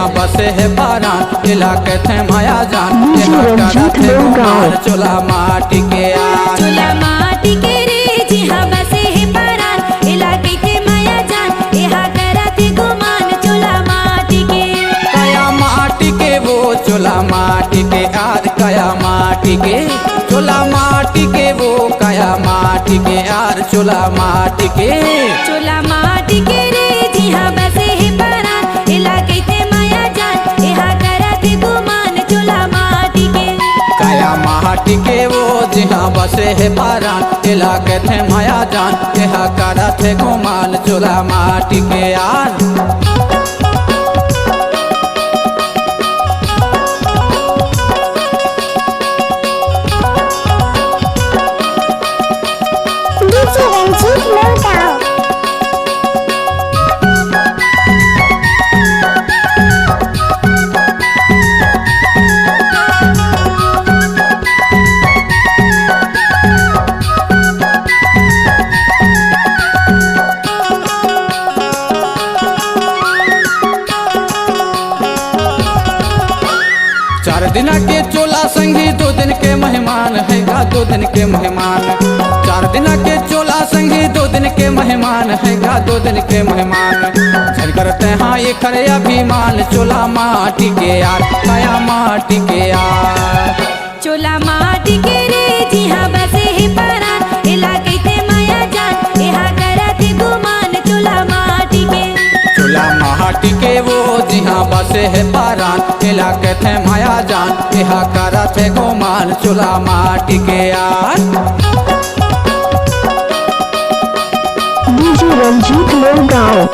जहाँ बसे है पारान इलाके थे माया जान यहाँ करा थे गुमान चोला माटी के यार चोला माटी के रे जहाँ बसे है पारान इलाके थे माया जान यहाँ करा थे गुमान चोला माटी के कया माटी के वो चोला माटी के यार कया माटी के चोला माटी के वो कया माटी के यार चोला माटी के रे जहाँ बसे है पारान इलाके थे माया जान यहाँ करा थे गुमान चोला माटी के कया माटी के वो जहाँ बसे है पारान इलाके थे माया जान यहाँ करा थे गुमान चोला माटी के यार चार दिन के चोला संगी 2 दिन के मेहमान है गा 2 दिन के मेहमान 4 दिन के चोला संगी 2 दिन के मेहमान है गा 2 दिन के मेहमान झल करते हाँ ये खरे अभिमान चोला माटी के यार कया माटी के यार चोला माटी के रे जहाँ बसे है पारान इलाके थे माया जान यहाँ करा थे गुमान चोला माटी के चोला माटी के वो जहाँ बसे है पारान इलाके थे माया जान यहाँ करा थे गुमान चोला माटी के यार डीजे रंजीत लोगांव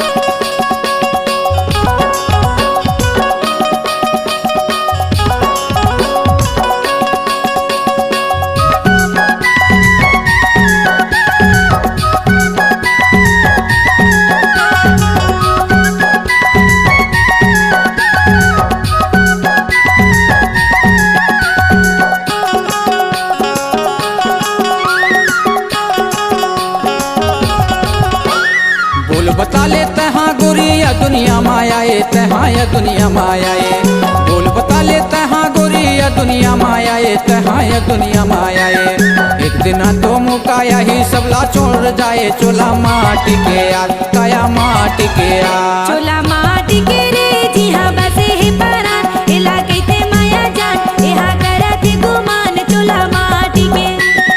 बता लेते हाँ गोरिया दुनिया मायाए तहाँ या दुनिया मायाए बोल बता लेते हाँ गोरिया दुनिया मायाए तहाँ या दुनिया मायाए एक दिन तो मुका यही सबला छोड़ जाए चोला माटी के यार कया माटी के यार चोला माटी के रे जहाँ बसे है पारान इलाके थे माया जान यहाँ करा थे गुमान चोला माटी के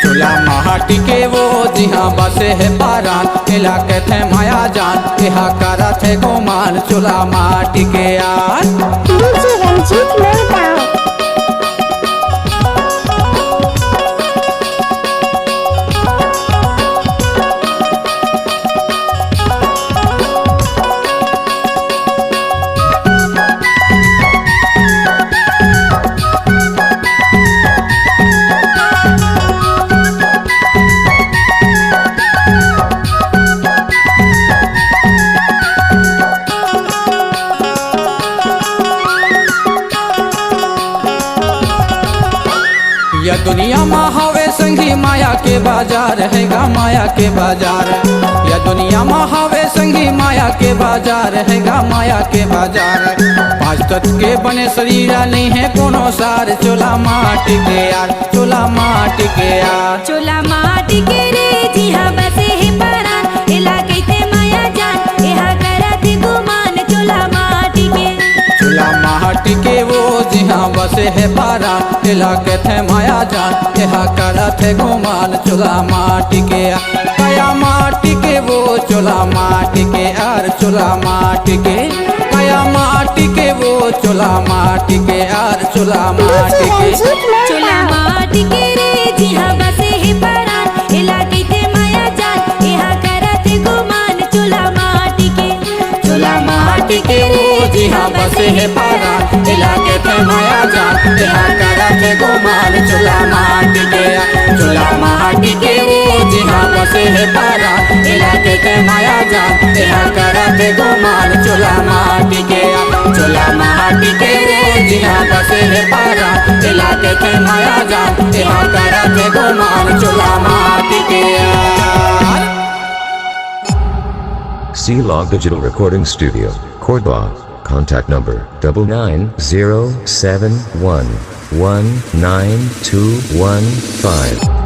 चोला माटी के वो जहाँ बसे है पारान इलाके थे माया जान यहाँ करा थे गुमान चोला माटी के यार डीजे रंजीत लोगांव या दुनिया में हवे संगी माया के बाजार है गा माया के बाजार या दुनिया में हवे संगी माया के बाजार है गा माया के बाजार 5 तत्व के बने शरीर नहीं है कोनो सार चोला माटी के यार चोला माटी के यार चोला माटी के रे जहाँ बसे है पारान इलाके थे माया जान यहाँ करा थे गुमान चोला माटी के चोला माटी के वो जहाँ बसे है पारान इलाके थे माया जान यहाँ करा थे गुमान चोला माटी के कया माटी के वो चोला माटी के यार चोला माटी के कया माटी के वो चोला माटी के यार चोला माटी के चोला माटी के रे जहाँ बसे है पारान इलाके थे माया जान यहाँ करा थे गुमान चोला माटी के चोला माटी के वो जहाँ बसे है पारान इलाके थे माया जान यहाँ करा थे गुमान चोला माटी के चोला माटी के वो जहाँ बसे है पारान इलाके थे माया जान यहाँ करा थे गुमान चोला माटी के चोला माटी के वो जहाँ बसे है पारान इलाके थे माया जान यहाँ करा थे गुमान चोला माटी के C-Log Digital Recording Studio, Cordoba, Contact number 99071192215.